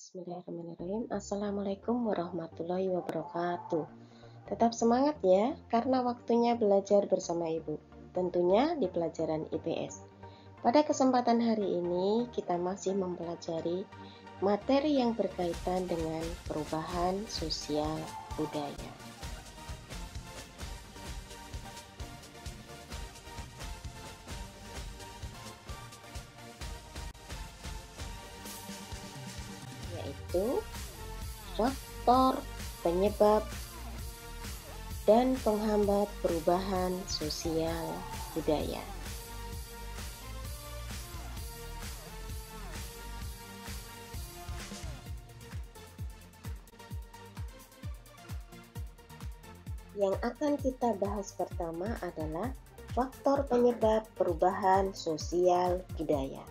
Bismillahirrahmanirrahim. Assalamualaikum warahmatullahi wabarakatuh. Tetap semangat ya, karena waktunya belajar bersama Ibu. Tentunya di pelajaran IPS. Pada kesempatan hari ini, kita masih mempelajari materi yang berkaitan dengan perubahan sosial budaya. Yaitu faktor penyebab dan penghambat perubahan sosial budaya. Yang akan kita bahas pertama adalah faktor penyebab perubahan sosial budaya.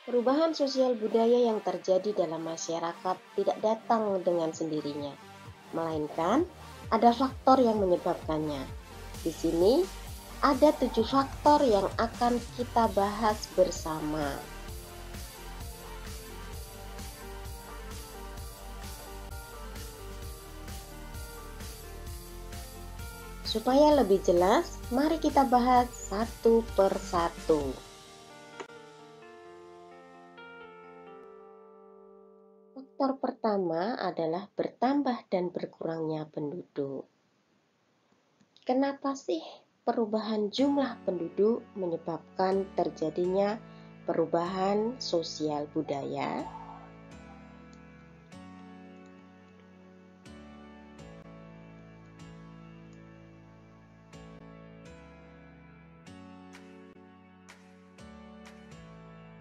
Perubahan sosial budaya yang terjadi dalam masyarakat tidak datang dengan sendirinya, melainkan ada faktor yang menyebabkannya. Di sini ada 7 faktor yang akan kita bahas bersama. Supaya lebih jelas, mari kita bahas satu per satu. Faktor pertama adalah bertambah dan berkurangnya penduduk. Kenapa sih perubahan jumlah penduduk menyebabkan terjadinya perubahan sosial budaya?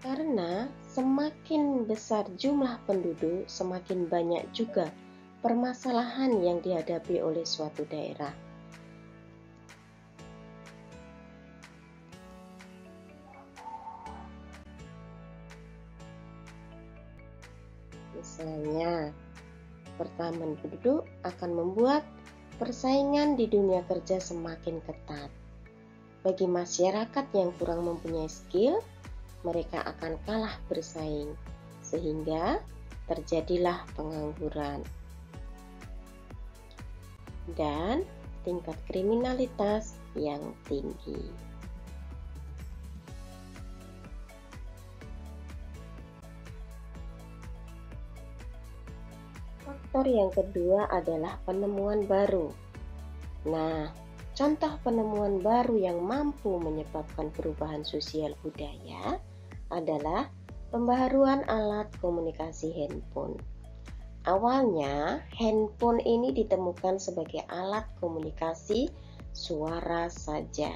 Karena semakin besar jumlah penduduk, semakin banyak juga permasalahan yang dihadapi oleh suatu daerah. Misalnya, pertambahan penduduk akan membuat persaingan di dunia kerja semakin ketat. Bagi masyarakat yang kurang mempunyai skill, mereka akan kalah bersaing, sehingga terjadilah pengangguran dan tingkat kriminalitas yang tinggi. Faktor yang kedua adalah penemuan baru. Nah, contoh penemuan baru yang mampu menyebabkan perubahan sosial budaya adalah pembaharuan alat komunikasi handphone. Awalnya, handphone ini ditemukan sebagai alat komunikasi suara saja.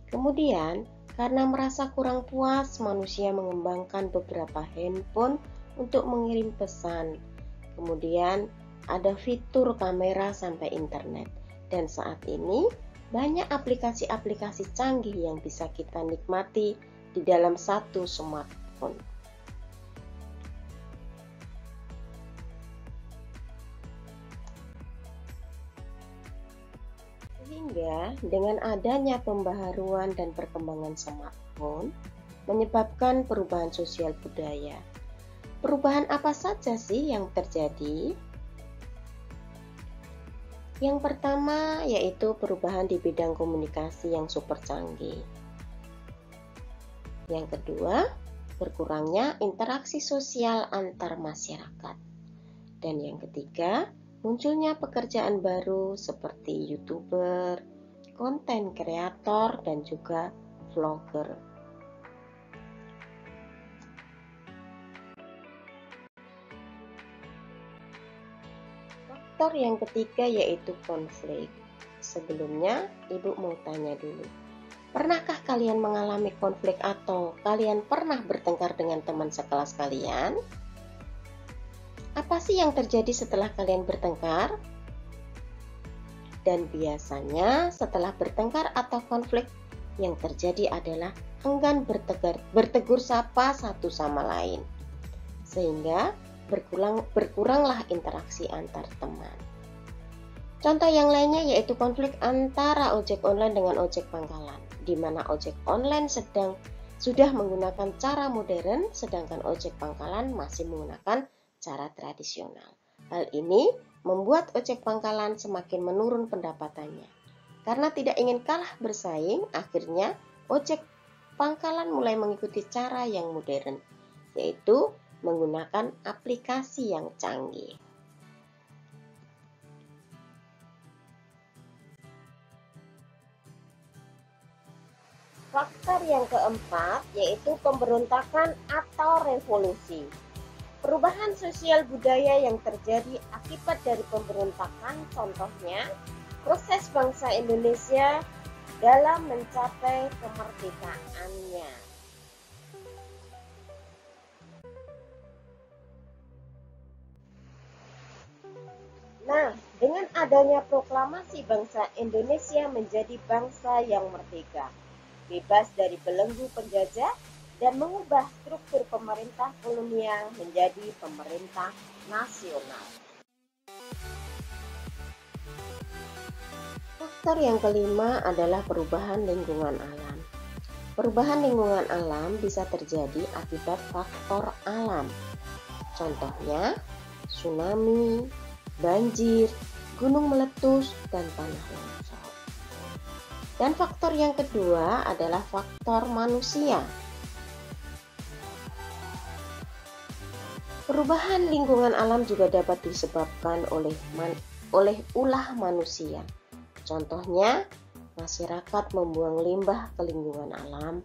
Kemudian, karena merasa kurang puas, manusia mengembangkan beberapa handphone untuk mengirim pesan. Kemudian, ada fitur kamera sampai internet. Dan saat ini, banyak aplikasi-aplikasi canggih yang bisa kita nikmati di dalam satu smartphone. Sehingga dengan adanya pembaharuan dan perkembangan smartphone menyebabkan perubahan sosial budaya. Perubahan apa saja sih yang terjadi? Yang pertama yaitu perubahan di bidang komunikasi yang super canggih. Yang kedua, berkurangnya interaksi sosial antar masyarakat. Dan yang ketiga, munculnya pekerjaan baru seperti YouTuber, konten kreator, dan juga vlogger. Faktor yang ketiga yaitu konflik. Sebelumnya, Ibu mau tanya dulu. Pernahkah kalian mengalami konflik atau kalian pernah bertengkar dengan teman sekelas kalian? Apa sih yang terjadi setelah kalian bertengkar? Dan biasanya setelah bertengkar atau konflik yang terjadi adalah enggan bertegur sapa satu sama lain. Sehingga berkuranglah interaksi antar teman. Contoh yang lainnya yaitu konflik antara ojek online dengan ojek pangkalan, di mana ojek online sedang sudah menggunakan cara modern, sedangkan ojek pangkalan masih menggunakan cara tradisional. Hal ini membuat ojek pangkalan semakin menurun pendapatannya. Karena tidak ingin kalah bersaing, akhirnya ojek pangkalan mulai mengikuti cara yang modern, yaitu menggunakan aplikasi yang canggih. Faktor yang keempat yaitu pemberontakan atau revolusi. Perubahan sosial budaya yang terjadi akibat dari pemberontakan, contohnya proses bangsa Indonesia dalam mencapai kemerdekaannya. Nah, dengan adanya proklamasi bangsa Indonesia menjadi bangsa yang merdeka, bebas dari belenggu penjajah, dan mengubah struktur pemerintah kolonial menjadi pemerintah nasional. Faktor yang kelima adalah perubahan lingkungan alam. Perubahan lingkungan alam bisa terjadi akibat faktor alam. Contohnya, tsunami, banjir, gunung meletus, dan tanah longsor. Dan faktor yang kedua adalah faktor manusia. Perubahan lingkungan alam juga dapat disebabkan oleh ulah manusia. Contohnya, masyarakat membuang limbah ke lingkungan alam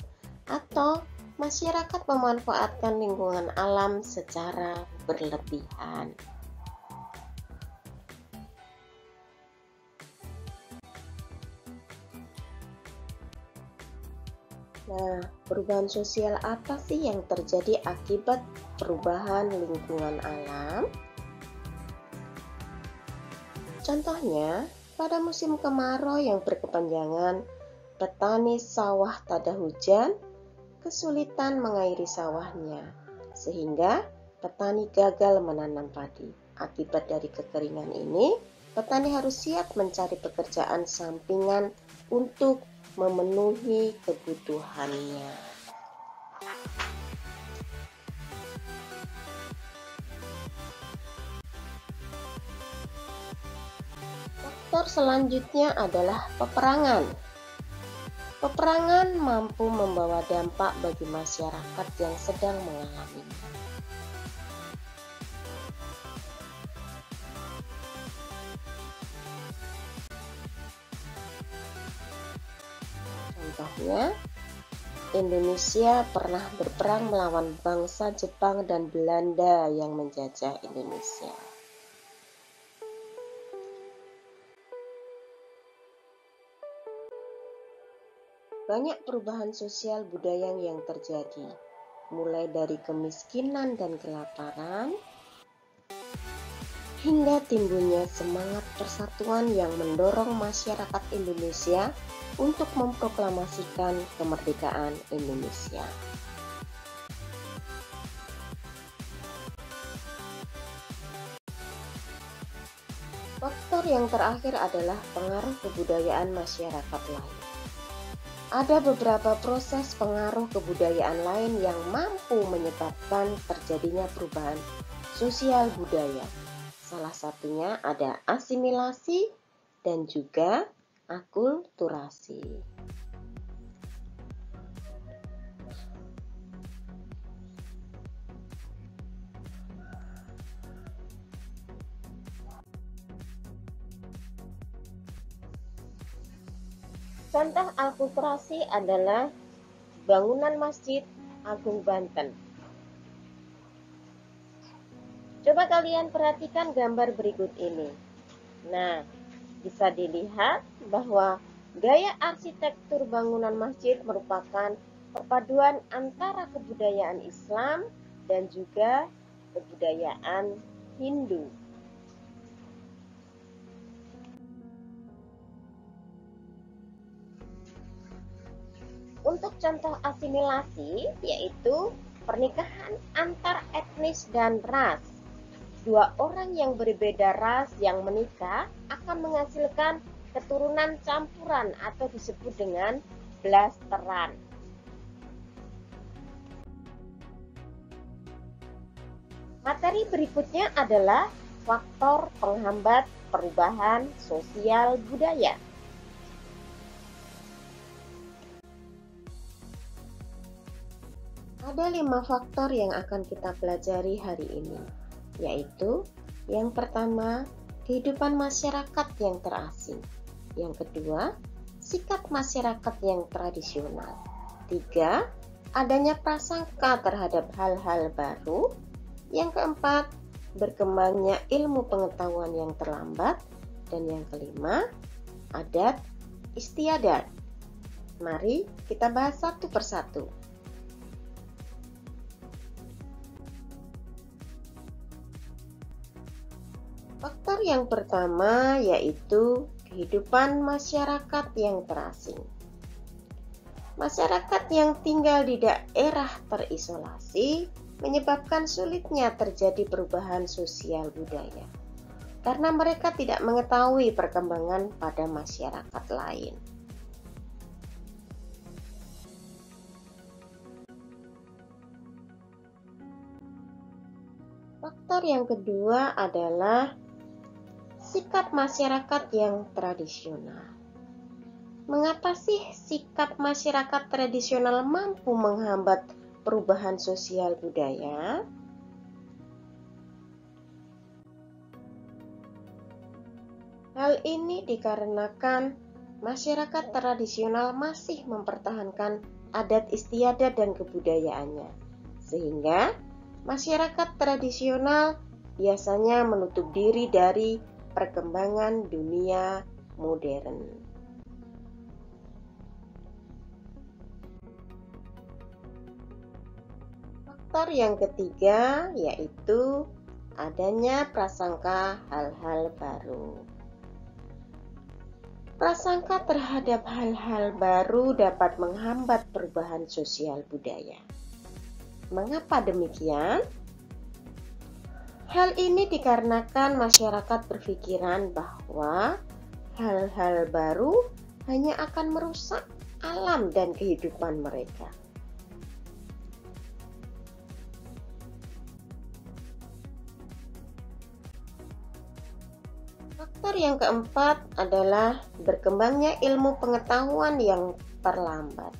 atau masyarakat memanfaatkan lingkungan alam secara berlebihan. Nah, perubahan sosial apa sih yang terjadi akibat perubahan lingkungan alam? Contohnya, pada musim kemarau yang berkepanjangan, petani sawah tak ada hujan, kesulitan mengairi sawahnya, sehingga petani gagal menanam padi. Akibat dari kekeringan ini, petani harus siap mencari pekerjaan sampingan untuk memenuhi kebutuhannya. Faktor selanjutnya adalah peperangan. Peperangan mampu membawa dampak bagi masyarakat yang sedang mengalaminya. Contohnya, Indonesia pernah berperang melawan bangsa Jepang dan Belanda yang menjajah Indonesia. Banyak perubahan sosial budaya yang terjadi, mulai dari kemiskinan dan kelaparan, hingga timbulnya semangat persatuan yang mendorong masyarakat Indonesia untuk memproklamasikan kemerdekaan Indonesia. Faktor yang terakhir adalah pengaruh kebudayaan masyarakat lain. Ada beberapa proses pengaruh kebudayaan lain yang mampu menyebabkan terjadinya perubahan sosial budaya. Salah satunya ada asimilasi dan juga akulturasi. Contoh akulturasi adalah bangunan Masjid Agung Banten. Coba kalian perhatikan gambar berikut ini. Nah, bisa dilihat bahwa gaya arsitektur bangunan masjid merupakan perpaduan antara kebudayaan Islam dan juga kebudayaan Hindu. Untuk contoh asimilasi, yaitu pernikahan antar etnis dan ras. Dua orang yang berbeda ras yang menikah akan menghasilkan keturunan campuran atau disebut dengan blasteran. Materi berikutnya adalah faktor penghambat perubahan sosial budaya. Ada 5 faktor yang akan kita pelajari hari ini, yaitu yang pertama, kehidupan masyarakat yang terasing. Yang kedua, sikap masyarakat yang tradisional. 3, adanya prasangka terhadap hal-hal baru. Yang keempat, berkembangnya ilmu pengetahuan yang terlambat. Dan yang kelima, adat istiadat. Mari kita bahas satu persatu. Faktor yang pertama yaitu kehidupan masyarakat yang terasing. Masyarakat yang tinggal di daerah terisolasi menyebabkan sulitnya terjadi perubahan sosial budaya, karena mereka tidak mengetahui perkembangan pada masyarakat lain. Faktor yang kedua adalah sikap masyarakat yang tradisional. Mengapa sih sikap masyarakat tradisional mampu menghambat perubahan sosial budaya? Hal ini dikarenakan masyarakat tradisional masih mempertahankan adat istiadat dan kebudayaannya, sehingga masyarakat tradisional biasanya menutup diri dari perkembangan dunia modern. Faktor yang ketiga yaitu adanya prasangka hal-hal baru. Prasangka terhadap hal-hal baru dapat menghambat perubahan sosial budaya. Mengapa demikian? Hal ini dikarenakan masyarakat berpikiran bahwa hal-hal baru hanya akan merusak alam dan kehidupan mereka. Faktor yang keempat adalah berkembangnya ilmu pengetahuan yang terlambat.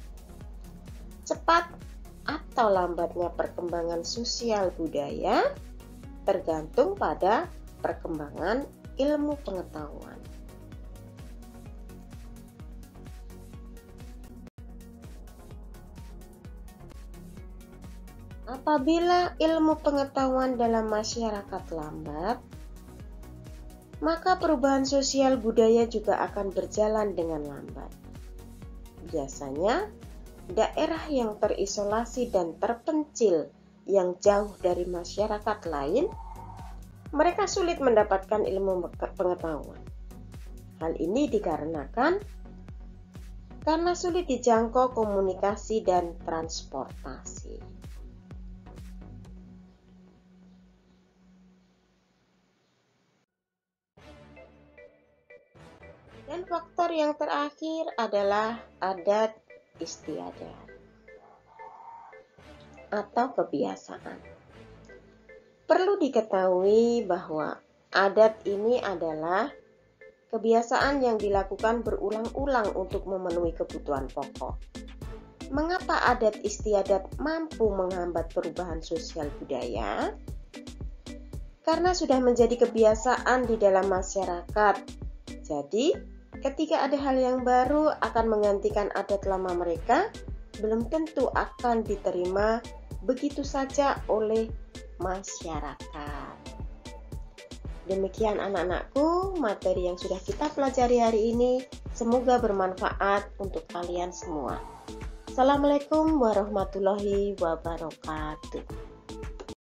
Cepat atau lambatnya perkembangan sosial budaya tergantung pada perkembangan ilmu pengetahuan. Apabila ilmu pengetahuan dalam masyarakat lambat, maka perubahan sosial budaya juga akan berjalan dengan lambat. Biasanya, daerah yang terisolasi dan terpencil yang jauh dari masyarakat lain, mereka sulit mendapatkan ilmu pengetahuan. Hal ini dikarenakan karena sulit dijangkau komunikasi dan transportasi. Dan faktor yang terakhir adalah adat istiadat atau kebiasaan. Perlu diketahui bahwa adat ini adalah kebiasaan yang dilakukan berulang-ulang untuk memenuhi kebutuhan pokok. Mengapa adat istiadat mampu menghambat perubahan sosial budaya? Karena sudah menjadi kebiasaan di dalam masyarakat. Jadi, ketika ada hal yang baru akan menggantikan adat lama mereka, belum tentu akan diterima begitu saja oleh masyarakat. Demikian anak-anakku, materi yang sudah kita pelajari hari ini. Semoga bermanfaat untuk kalian semua. Assalamualaikum warahmatullahi wabarakatuh.